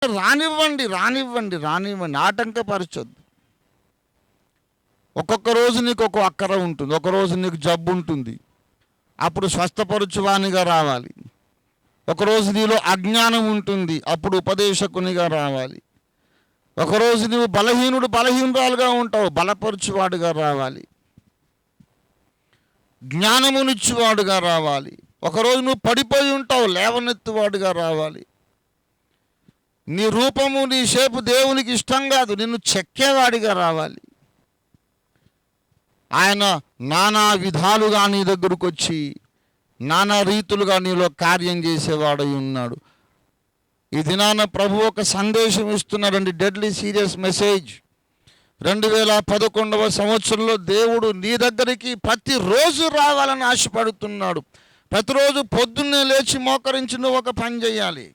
రానివ్వండి, రానివ్వండి, రానివ్వండి, ఆటంకపరచొద్దు. ఒక్కొక్క రోజు నీకు ఒక అక్కర ఉంటుంది, ఒకరోజు నీకు జబ్బు ఉంటుంది, అప్పుడు స్వస్థపరచువానిగా రావాలి. ఒకరోజు నీలో అజ్ఞానం ఉంటుంది, అప్పుడు ఉపదేశకునిగా రావాలి. ఒకరోజు నువ్వు బలహీనురాలుగా ఉంటావు, బలపరచువాడుగా రావాలి, జ్ఞానమునిచ్చువాడుగా రావాలి. ఒకరోజు నువ్వు పడిపోయి ఉంటావు, లేవనెత్తువాడుగా రావాలి. నీ రూపము, నీ షేపు దేవునికి ఇష్టం కాదు, నిన్ను చెక్కేవాడిగా రావాలి. ఆయన నానా విధాలుగా నీ దగ్గరకు వచ్చి నానా రీతులుగా నీలో కార్యం చేసేవాడై ఉన్నాడు. ఈ దినాన ప్రభు ఒక సందేశం ఇస్తున్నాడండి, డెడ్లీ సీరియస్ మెసేజ్. 2011వ సంవత్సరంలో దేవుడు నీ దగ్గరికి ప్రతిరోజు రావాలని ఆశపడుతున్నాడు. ప్రతిరోజు పొద్దున్నే లేచి మోకరించి నువ్వు ఒక పని చేయాలి.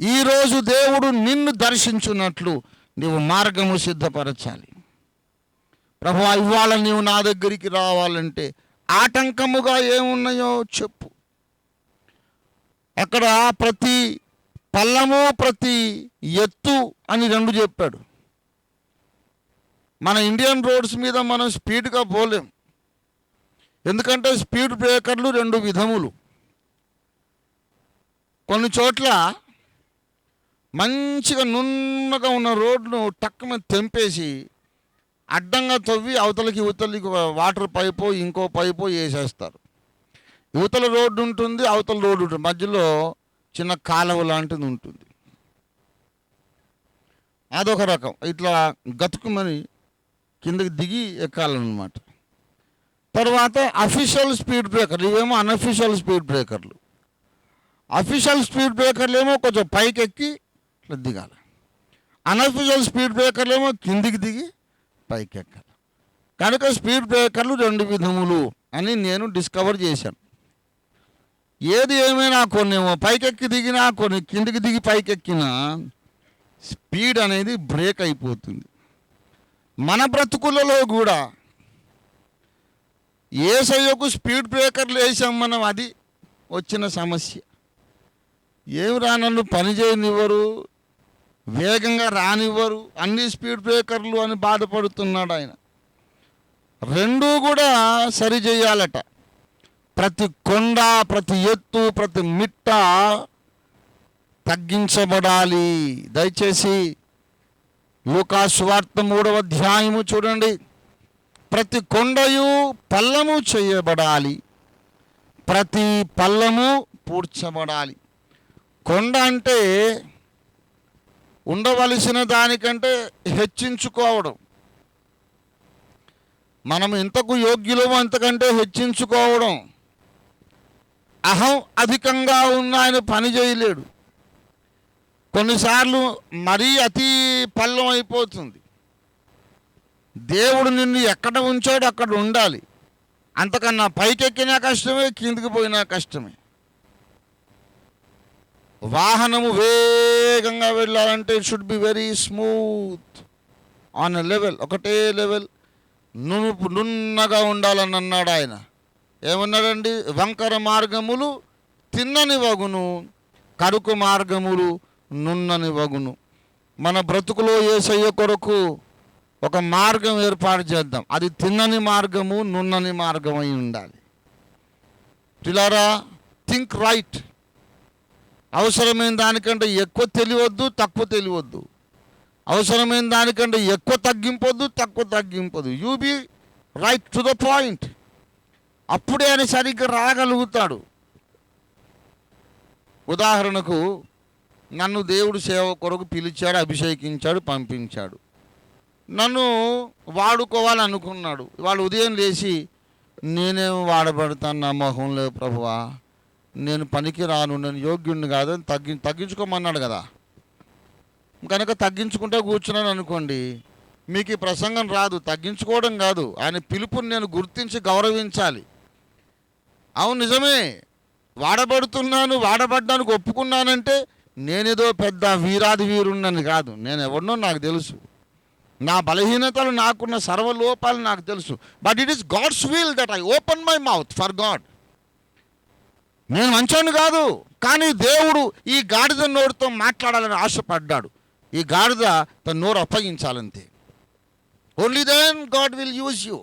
ఈరోజు దేవుడు నిన్ను దర్శించున్నట్లు నీవు మార్గము సిద్ధపరచాలి. ప్రభువా, ఇవాళ నీవు నా దగ్గరికి రావాలంటే ఆటంకముగా ఏమున్నాయో చెప్పు. అక్కడ ప్రతి పల్లము, ప్రతి ఎత్తు అని 2 చెప్పాడు. మన ఇండియన్ రోడ్స్ మీద మనం స్పీడ్గా పోలేం, ఎందుకంటే స్పీడ్ బ్రేకర్లు 2 విధములు. కొన్ని చోట్ల మంచిగా నున్నగా ఉన్న రోడ్ను టక్కున తెంపేసి అడ్డంగా తవ్వి అవతలకి యువతలకి వాటర్ పైపో ఇంకో పైపో వేసేస్తారు. యువతల రోడ్డు ఉంటుంది, అవతల రోడ్డు ఉంటుంది, మధ్యలో చిన్న కాలువ లాంటిది ఉంటుంది. అదొక రకం. ఇట్లా గతుకుమని కిందకి దిగి ఎక్కాలన్నమాట. తర్వాత అఫీషియల్ స్పీడ్ బ్రేకర్లు, ఇవేమో అన్అఫీషియల్ స్పీడ్ బ్రేకర్లు. అఫీషియల్ స్పీడ్ బ్రేకర్లు ఏమో కొంచెం పైకి ఎక్కి ఇట్లా దిగాలి, అన్అఫీషియల్ స్పీడ్ బ్రేకర్లు ఏమో కిందికి దిగి పైకి ఎక్కాలి. కనుక స్పీడ్ బ్రేకర్లు 2 విధములు అని నేను డిస్కవర్ చేశాను. ఏది ఏమైనా కొన్నేమో పైకెక్కి దిగినా, కొన్ని కిందికి దిగి పైకెక్కినా స్పీడ్ అనేది బ్రేక్ అయిపోతుంది. మన బ్రతుకులలో కూడా యేసయ్యకు స్పీడ్ బ్రేకర్లు వేసాం మనం, అది వచ్చిన సమస్య. ఏమిరా నన్ను పని చేయనివ్వరు, వేగంగా రానివ్వరు, అన్ని స్పీడ్ బ్రేకర్లు అని బాధపడుతున్నాడు ఆయన. 2 కూడా సరి చేయాలట. ప్రతి కొండ, ప్రతి ఎత్తు, ప్రతి మిట్ట తగ్గించబడాలి. దయచేసి లూకా సువార్త 3వ అధ్యాయము చూడండి. ప్రతి కొండయు పల్లము చేయబడాలి, ప్రతి పల్లము పూడ్చబడాలి. కొండ అంటే ఉండవలసిన దానికంటే హెచ్చించుకోవడం. మనం ఇంతకు యోగ్యులమో అంతకంటే హెచ్చించుకోవడం. అహం అధికంగా ఉన్న ఆయన పని చేయలేడు. కొన్నిసార్లు మరీ అతి పల్లం అయిపోతుంది. దేవుడు నిన్ను ఎక్కడ ఉంచాడు అక్కడ ఉండాలి. అంతకన్నా పైకెక్కినా కష్టమే, కిందికి పోయినా కష్టమే. వాహనము వేగంగా వెళ్ళాలంటే it should be very smooth on a level, ఒకటే లెవెల్, నున్నగా ఉండాలని అన్నాడు ఆయన. ఏమన్నాడండి? వంకర మార్గములు తిన్నని వగును, కరుకు మార్గములు నున్నని వగును. మన బ్రతుకులో యేసయ్య కొరకు ఒక మార్గం ఏర్పాటు చేద్దాం. అది తిన్నని మార్గము, నున్నని మార్గం అయి ఉండాలి. పిల్లారా, థింక్ రైట్. అవసరమైన దానికంటే ఎక్కువ తెలియవద్దు, తక్కువ తెలియవద్దు. అవసరమైన దానికంటే ఎక్కువ తగ్గింపొద్దు, తక్కువ తగ్గింపొద్దు. You be right to the point. అప్పుడే ఆయన సరిగ్గా రాగలుగుతాడు. ఉదాహరణకు, నన్ను దేవుడు సేవ కొరకు పిలిచాడు, అభిషేకించాడు, పంపించాడు. నన్ను వాడుకోవాలనుకున్నాడు. వాళ్ళు ఉదయం లేచి, నేనేం వాడబడతాను, నా మొహం లేవు ప్రభువా, నేను పనికి రాను, నేను యోగ్యుడిని కాదు అని తగ్గించుకోమన్నాడు కదా. కనుక తగ్గించుకుంటే కూర్చున్నాను అనుకోండి, మీకు ఈ ప్రసంగం రాదు. తగ్గించుకోవడం కాదు, ఆయన పిలుపుని నేను గుర్తించి గౌరవించాలి. అవును, నిజమే, వాడబడుతున్నాను, వాడబడ్డానికి ఒప్పుకున్నానంటే నేనేదో పెద్ద వీరాది వీరుణ్ణని కాదు. నేను ఎవరినో నాకు తెలుసు, నా బలహీనతలు, నాకున్న సర్వలోపాలు నాకు తెలుసు. But it is God's will that I open my mouth for God. నేను మంచోని కాదు, కానీ దేవుడు ఈ గాడిద నోరుతో మాట్లాడాలని ఆశపడ్డాడు. ఈ గాడిద తన నోరు అప్పగించాలంతే. Only then God will use you.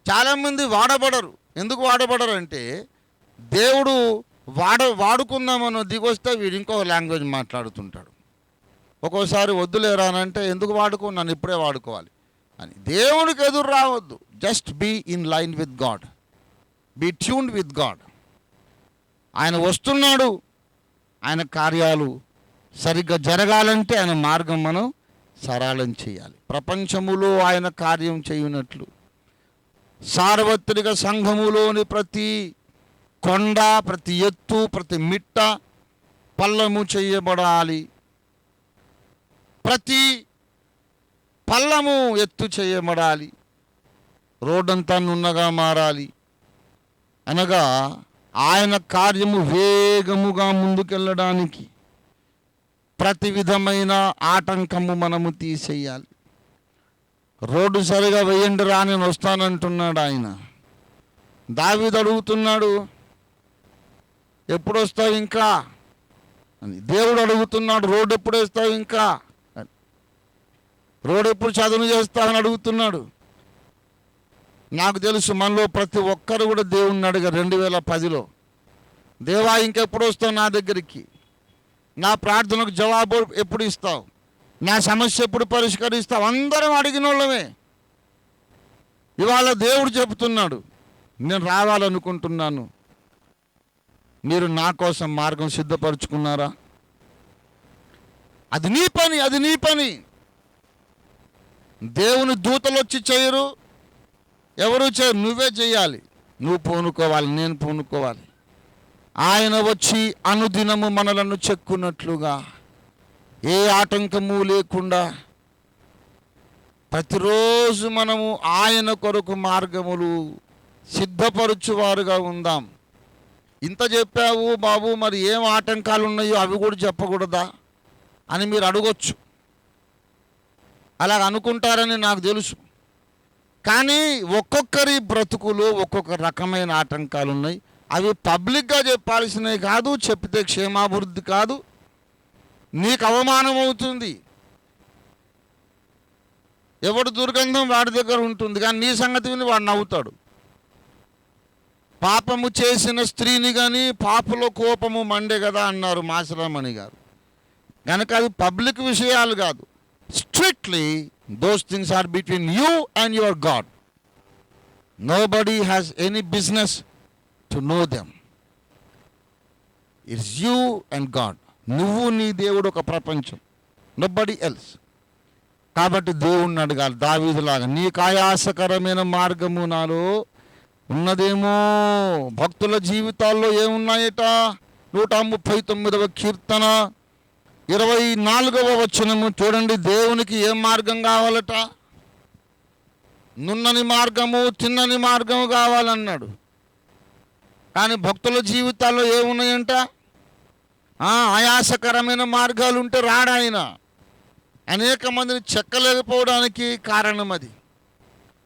చాలామంది వాడబడరు. ఎందుకు వాడబడరు అంటే దేవుడు వాడుకుందామని దిగొస్తే వీడు ఇంకో లాంగ్వేజ్ మాట్లాడుతుంటాడు. ఒక్కోసారి వద్దులేరానంటే ఎందుకు నన్ను ఇప్పుడే వాడుకోవాలి అని. దేవునికి ఎదురు రావద్దు. Just be in line with God, be tuned with God. ఆయన వస్తున్నాడు, ఆయన కార్యాలు సరిగ్గా జరగాలంటే ఆయన మార్గం మనం సరళం చేయాలి. ప్రపంచములో ఆయన కార్యం చేయునట్లు సార్వత్రిక సంఘములోని ప్రతి కొండ, ప్రతి ఎత్తు, ప్రతి మిట్ట పల్లము చేయబడాలి. ప్రతి పల్లము ఎత్తు చేయబడాలి. రోడ్డంతా నున్నగా మారాలి. అనగా ఆయన కార్యము వేగముగా ముందుకెళ్ళడానికి ప్రతి విధమైన ఆటంకము మనము తీసేయాలి. రోడ్డు సరిగా వేయండి రా, నేను వస్తానంటున్నాడు ఆయన. దావీదు అడుగుతున్నాడు, ఎప్పుడు వస్తావు ఇంకా అని. దేవుడు అడుగుతున్నాడు, రోడ్డు ఎప్పుడు వేస్తావు ఇంకా, రోడ్డు ఎప్పుడు చదువు చేస్తావని అడుగుతున్నాడు. నాకు తెలుసు మనలో ప్రతి ఒక్కరు కూడా దేవుణ్ణి అడిగారు 2010లో, దేవా ఇంకెప్పుడు వస్తావు నా దగ్గరికి, నా ప్రార్థనకు జవాబు ఎప్పుడు ఇస్తావు, నా సమస్య ఎప్పుడు పరిష్కరిస్తావు. అందరం అడిగిన వాళ్ళమే. ఇవాళ దేవుడు చెబుతున్నాడు, నేను రావాలనుకుంటున్నాను, మీరు నా కోసం మార్గం సిద్ధపరచుకున్నారా? అది నీ పని, అది నీ పని. దేవుని దూతలు వచ్చి చేయరు, ఎవరు చేయరు, నువ్వే చేయాలి. నువ్వు పూనుకోవాలి, నేను పూనుకోవాలి. ఆయన వచ్చి అనుదినము మనలను చెక్కున్నట్లుగా ఏ ఆటంకము లేకుండా ప్రతిరోజు మనము ఆయన కొరకు మార్గములు సిద్ధపరచువారుగా ఉందాం. ఇంత చెప్పావు బాబు, మరి ఏం ఆటంకాలు ఉన్నాయో అవి కూడా చెప్పకూడదా అని మీరు అడగొచ్చు. అలా అనుకుంటారని నాకు తెలుసు. కానీ ఒక్కొక్కరి బ్రతుకులో ఒక్కొక్క రకమైన ఆటంకాలు ఉన్నాయి. అవి పబ్లిక్గా చెప్పాల్సినవి కాదు, చెప్తే క్షేమాభివృద్ధి కాదు, నీకు అవమానం అవుతుంది. ఎవడు దుర్గంధం వాడి దగ్గర ఉంటుంది, కానీ నీ సంగతి విని వాడు నవ్వుతాడు. పాపము చేసిన స్త్రీని కానీ పాపలో కోపము మండే కదా అన్నారు మాసరామణి గారు. కనుక అది పబ్లిక్ విషయాలు కాదు. Strictly those things are between you and your God. Nobody has any business to know them. It's you and God. నువ్వు నీ దేవుడు ఒక ప్రపంచం, నోబడీ ఎల్స్. కాబట్టి దేవుణ్ణి అడగాలి దావీదులాగా, నీకు ఆయాసకరమైన మార్గము నాలో ఉన్నదేమో. భక్తుల జీవితాల్లో ఏమున్నాయట? 139వ కీర్తన 24వ వచనము చూడండి. దేవునికి ఏం మార్గం కావాలట? నున్నని మార్గము, తిన్నని మార్గము కావాలన్నాడు. కానీ భక్తుల జీవితాల్లో ఏమున్నాయంట? ఆయాసకరమైన మార్గాలు ఉంటే రాడాయన. అనేక మందిని చెక్కలేకపోవడానికి కారణం అది.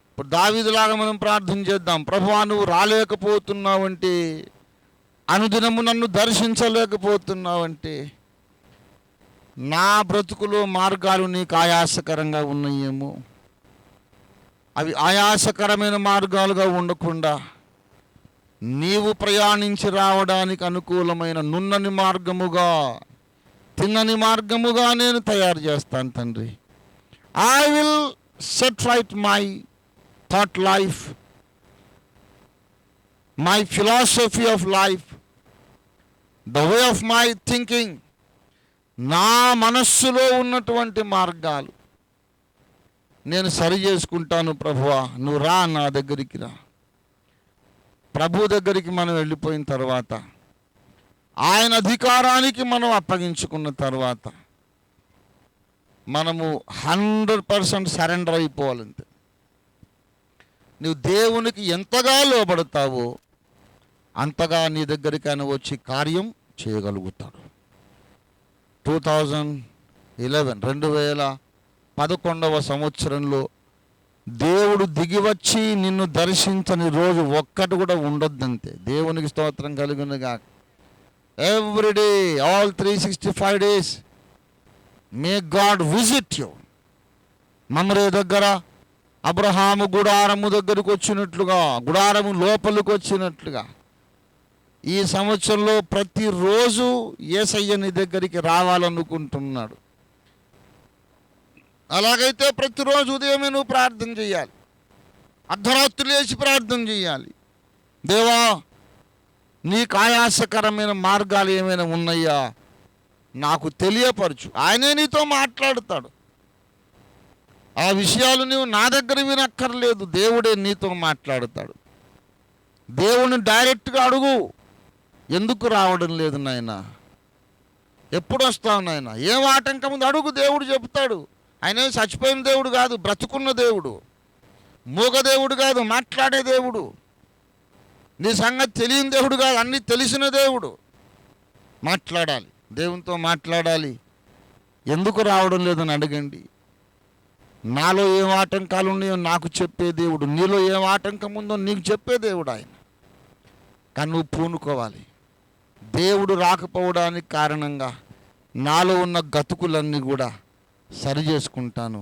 ఇప్పుడు దావీదులాగా మనం ప్రార్థన చేద్దాం. ప్రభువా, నువ్వు రాలేకపోతున్నావంటే, అనుదినము నన్ను దర్శించలేకపోతున్నావంటే, నా బ్రతుకులో మార్గాలు నీకు ఆయాసకరంగా ఉన్నాయేమో. అవి ఆయాసకరమైన మార్గాలుగా ఉండకుండా నీవు ప్రయాణించి రావడానికి అనుకూలమైన నున్నని మార్గముగా, తిన్నని మార్గముగా నేను తయారు చేస్తాను తండ్రి. I will set right my thought life, my philosophy of life, the way of my thinking. నా మనస్సులో ఉన్నటువంటి మార్గాలు నేను సరి చేసుకుంటాను ప్రభువా, నువ్వు రా, నా దగ్గరికి రా. ప్రభు దగ్గరికి మనం వెళ్ళిపోయిన తర్వాత, ఆయన అధికారానికి మనం అప్పగించుకున్న తర్వాత మనము 100% సరెండర్ అయిపోవాలంతే. నువ్వు దేవునికి ఎంతగా లోబడతావో అంతగా నీ దగ్గరికి ఆయన వచ్చి కార్యం చేయగలుగుతాడు. 2011 2011వ సంవత్సరంలో దేవుడు దిగివచ్చి నిన్ను దర్శించని రోజు ఒక్కటి కూడా ఉండొద్దంతే. దేవునికి స్తోత్రం కలుగునుగా. Everyday, all 365 days may God visit you. Mamre దగ్గర అబ్రహాము గుడారము దగ్గరకు వచ్చినట్లుగా, గుడారము లోపలికి వచ్చినట్లుగా ఈ సంవత్సరంలో ప్రతిరోజు యేసయ్య నీ దగ్గరికి రావాలనుకుంటున్నాడు. అలాగైతే ప్రతిరోజు ఉదయమే నువ్వు ప్రార్థన చేయాలి, అర్ధరాత్రి లేచి ప్రార్థన చేయాలి. దేవా, నీకు ఆయాసకరమైన మార్గాలు ఏమైనా ఉన్నాయా నాకు తెలియపరచు. ఆయనే నీతో మాట్లాడుతాడు. ఆ విషయాలు నీవు నా దగ్గర వినక్కర్లేదు, దేవుడే నీతో మాట్లాడుతాడు. దేవుని డైరెక్ట్గా అడుగు. ఎందుకు రావడం లేదు నాయన, ఎప్పుడు వస్తావు నాయన, ఏం ఆటంకం ఉంది అడుగు, దేవుడు చెబుతాడు. ఆయన చచ్చిపోయిన దేవుడు కాదు, బ్రతుకున్న దేవుడు. మూగ దేవుడు కాదు, మాట్లాడే దేవుడు. నీ సంగతి తెలియని దేవుడు కాదు, అన్నీ తెలిసిన దేవుడు. మాట్లాడాలి, దేవునితో మాట్లాడాలి. ఎందుకు రావడం లేదని అడగండి. నాలో ఏం ఆటంకాలు ఉన్నాయో నాకు చెప్పే దేవుడు, నీలో ఏం ఆటంకం ఉందో నీకు చెప్పే దేవుడు ఆయన. కానీ నువ్వు పూనుకోవాలి. దేవుడు రాకపోవడానికి కారణంగా నాలో ఉన్న గతుకులన్నీ కూడా సరి చేసుకుంటాను,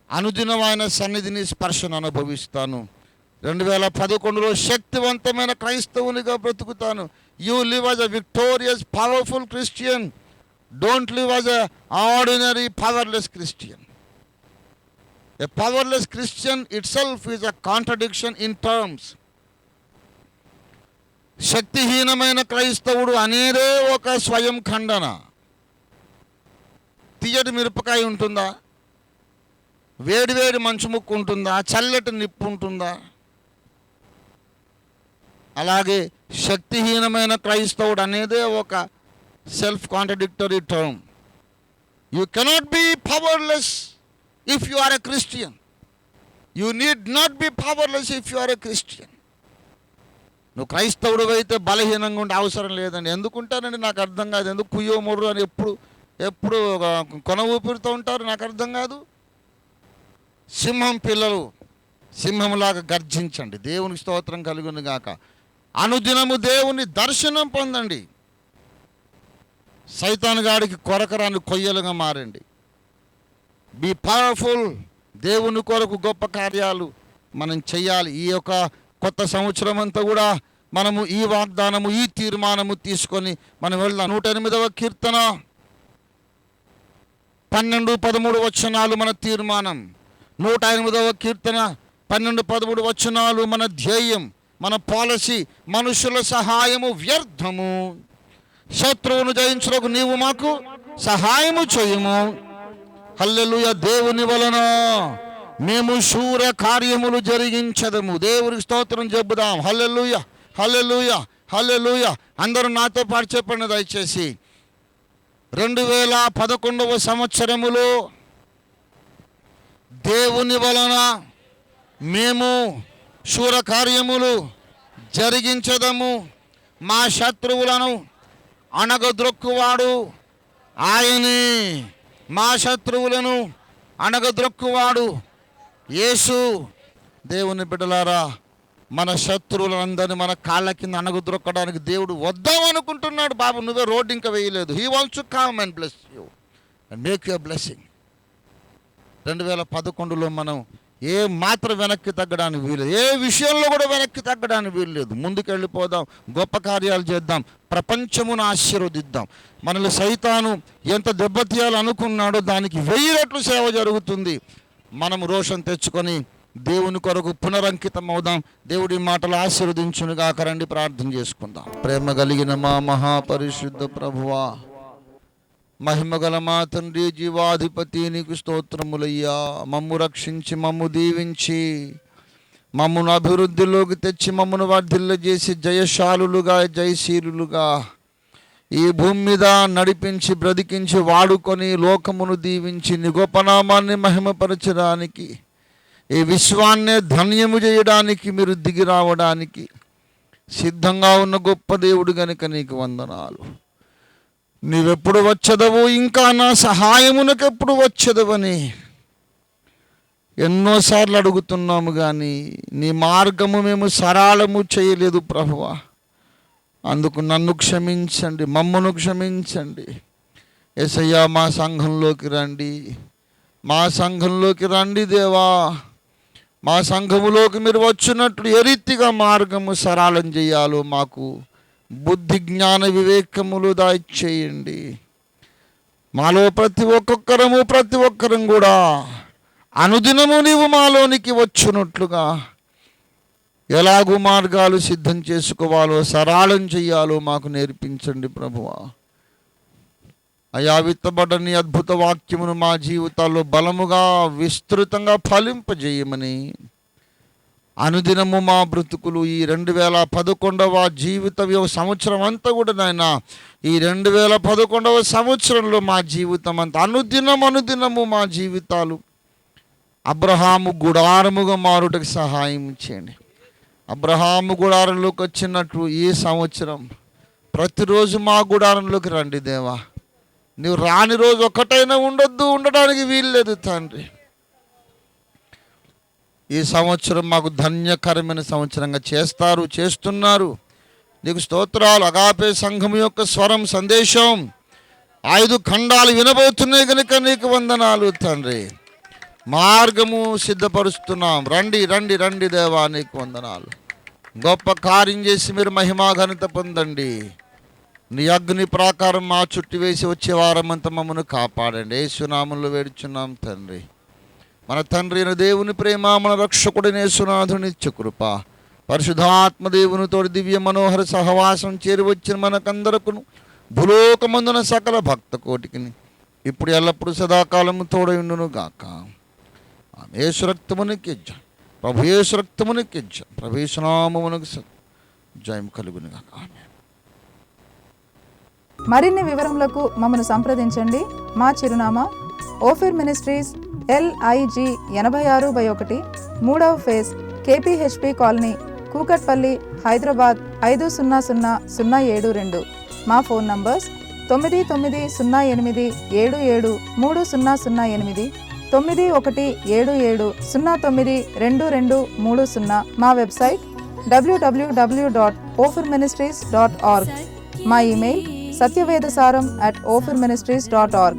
అనుదినం ఆయన సన్నిధిని స్పర్శను అనుభవిస్తాను. 2011లో శక్తివంతమైన క్రైస్తవునిగా బ్రతుకుతాను. You live as a victorious powerful Christian, don't live as a ordinary powerless Christian. A powerless Christian itself is a contradiction in terms. శక్తిహీనమైన క్రైస్తవుడు అనేదే ఒక స్వయం ఖండన. తీయటి మిరపకాయ ఉంటుందా, వేడి వేడి మంచు ముక్కు ఉంటుందా, చల్లటి నిప్పు ఉంటుందా? అలాగే శక్తిహీనమైన క్రైస్తవుడు అనేదే ఒక self contradictory term. You cannot be powerless if you are a Christian. You need not be powerless if you are a Christian. నువ్వు క్రైస్తవుడు అయితే బలహీనంగా ఉండే అవసరం లేదండి. ఎందుకుంటానండి నాకు అర్థం కాదు. ఎందుకు కుయ్యో మొర్రు అని ఎప్పుడు కొన ఊపిరితో ఉంటారు, నాకు అర్థం కాదు. సింహం పిల్లలు సింహంలాగా గర్జించండి. దేవునికి స్తోత్రం కలుగును గాక. అనుదినము దేవుని దర్శనం పొందండి. సైతాను గాడికి కొరకరాని కొయ్యలుగా మారండి. Be powerful. దేవుని కొరకు గొప్ప కార్యాలు మనం చెయ్యాలి. ఈ యొక్క కొత్త సంవత్సరం అంతా కూడా మనము ఈ వాగ్దానము, ఈ తీర్మానము తీసుకొని మనం వెళ్దాం. 108వ కీర్తన 12-13 వచనాలు మన తీర్మానం. 108వ కీర్తన 12-13 వచనాలు మన ధ్యేయం, మన పాలసీ. మనుషుల సహాయము వ్యర్థము, శత్రువును జయించుటకు నీవు మాకు సహాయము చేయుము. హల్లెలూయా. దేవుని వలన మేము శూర కార్యములు జరిగించదము. దేవునికి స్తోత్రం చెబుదాం. హల్లెలూయా, హల్లెలూయా, హల్లెలూయా. అందరూ నాతో పాటు చెప్పండి దయచేసి. 2011వ సంవత్సరములో దేవుని వలన మేము శూర కార్యములు జరిగించదము. మా శత్రువులను అణగద్రొక్కువాడు ఆయనే. మా శత్రువులను అణగద్రొక్కువాడు యేసు. దేవుని బిడ్డలారా, మన శత్రువులందరినీ మన కాళ్ళ కింద అణగద్రొక్కడానికి దేవుడు వద్దామనుకుంటున్నాడు. బాబు, నువ్వే రోడ్డు ఇంకా వేయలేదు. He wants to come and bless you and make your blessing. 2011లో మనం ఏ మాత్రం వెనక్కి తగ్గడానికి వీల్లేదు. ఏ విషయంలో కూడా వెనక్కి తగ్గడానికి వీల్లేదు. ముందుకు వెళ్ళిపోదాం, గొప్ప కార్యాలు చేద్దాం, ప్రపంచమును ఆశీర్వదిద్దాం. మనల్ని సైతాను ఎంత దెబ్బతీయాలనుకున్నాడో దానికి 1000 రెట్లు సేవ జరుగుతుంది. మనం రోషం తెచ్చుకొని దేవుని కొరకు పునరంకితం అవుదాం. దేవుడి మాటలు ఆశీర్వదించునుగా. రండి ప్రార్థన చేసుకుందాం. ప్రేమ కలిగిన మా మహాపరిశుద్ధ ప్రభువా, మహిమగల మా తండ్రి, జీవాధిపతి, నీకు స్తోత్రములయ్యా. మమ్ము రక్షించి, మమ్ము దీవించి, మమ్మను అభివృద్ధిలోకి తెచ్చి, మమ్మను వర్ధిల్ల చేసి జయశాలులుగా, జయశీలులుగా ఈ భూమి మీద నడిపించి, బ్రతికించి, వాడుకొని లోకమును దీవించి నీ గొప్ప నామాన్ని మహిమపరచడానికి, ఈ విశ్వాన్నే ధన్యము చేయడానికి మీరు దిగి రావడానికి సిద్ధంగా ఉన్న గొప్ప దేవుడు గనుక నీకు వందనాలు. నీవెప్పుడు వచ్చదవు, ఇంకా నా సహాయమునకెప్పుడు వచ్చదవని ఎన్నోసార్లు అడుగుతున్నాము కానీ నీ మార్గము మేము సరళము చేయలేదు ప్రభువా. అందుకు నన్ను క్షమించండి, మమ్మను క్షమించండి. యేసయ్యా మా సంఘంలోకి రండి, మా సంఘంలోకి రండి దేవా. మా సంఘములోకి మీరు వచ్చినట్లు ఏ రీతిగా మార్గము సరళం చేయాలో మాకు బుద్ధి జ్ఞాన వివేకములు దయచేయండి. మాలో ప్రతి ఒక్కరం కూడా అనుదినము నీవు మాలోనికి వచ్చునట్లుగా ఎలాగూ మార్గాలు సిద్ధం చేసుకోవాలో సరళం చెయ్యాలో మాకు నేర్పించండి ప్రభువా. అయా విత్తబడ్డ నీ అద్భుత వాక్యమును మా జీవితాల్లో బలముగా విస్తృతంగా ఫలింపజేయమని అనుదినము మా బ్రతుకులు ఈ 2011వ జీవిత సంవత్సరం అంతా కూడా నాయన, ఈ 2011వ సంవత్సరంలో మా జీవితం అంతా అనుదినము మా జీవితాలు అబ్రహాము గుడారముగా మారుటకు సహాయం చేయండి. అబ్రహాము గుడారంలోకి వచ్చినట్లు ఈ సంవత్సరం ప్రతిరోజు మా గుడారంలోకి రండి దేవా. నువ్వు రాని రోజు ఒక్కటైనా ఉండడానికి వీల్లేదు తండ్రి. ఈ సంవత్సరం మాకు ధన్యకరమైన సంవత్సరంగా చేస్తున్నారు. నీకు స్తోత్రాలు. అగాపే సంఘం యొక్క స్వరం సందేశం 5 ఖండాలు వినబోతున్నాయి కనుక నీకు వందనాలు తండ్రి. మార్గము సిద్ధపరుస్తున్నాం. రండి దేవా, నీకు వందనాలు. గొప్ప కార్యం చేసి మీరు మహిమా ఘనత పొందండి. నీ అగ్ని ప్రాకారం మా చుట్టూ వేసి వచ్చే వారమంతా మమ్మను కాపాడండి. యేసునామంలో వేడుచున్నాం తండ్రి. మన తండ్రి అయిన దేవుని ప్రేమ, మన రక్షకుడైన యేసునాథుని నిత్య కృప, పరిశుద్ధాత్మ దేవునితో దివ్య మనోహర సహవాసం చేరి వచ్చిన మనకందరకును భూలోకమందున సకల భక్త కోటికిని ఇప్పుడు ఎల్లప్పుడు సదాకాలము తోడయుండును గాక. యేసు రక్తమునికి ప్రభు యేసు రక్తమునికి ప్రభు యేసు నామమునకు జయం కలుగును గాక. ఆమేన్. మరిన్ని వివరములకు మమ్మల్ని సంప్రదించండి. మా చిరునామా ఓఫిర్ మినిస్ట్రీస్ LIG 86/1 3వ phase KPHP colony, Kukatpally, Hyderabad 500072. మా ఫోన్ నంబర్స్ 9908773008, 9177092230. మా వెబ్సైట్ www.ofirministries.org. మా ఇమెయిల్ satyvedasaram@ofirministries.org.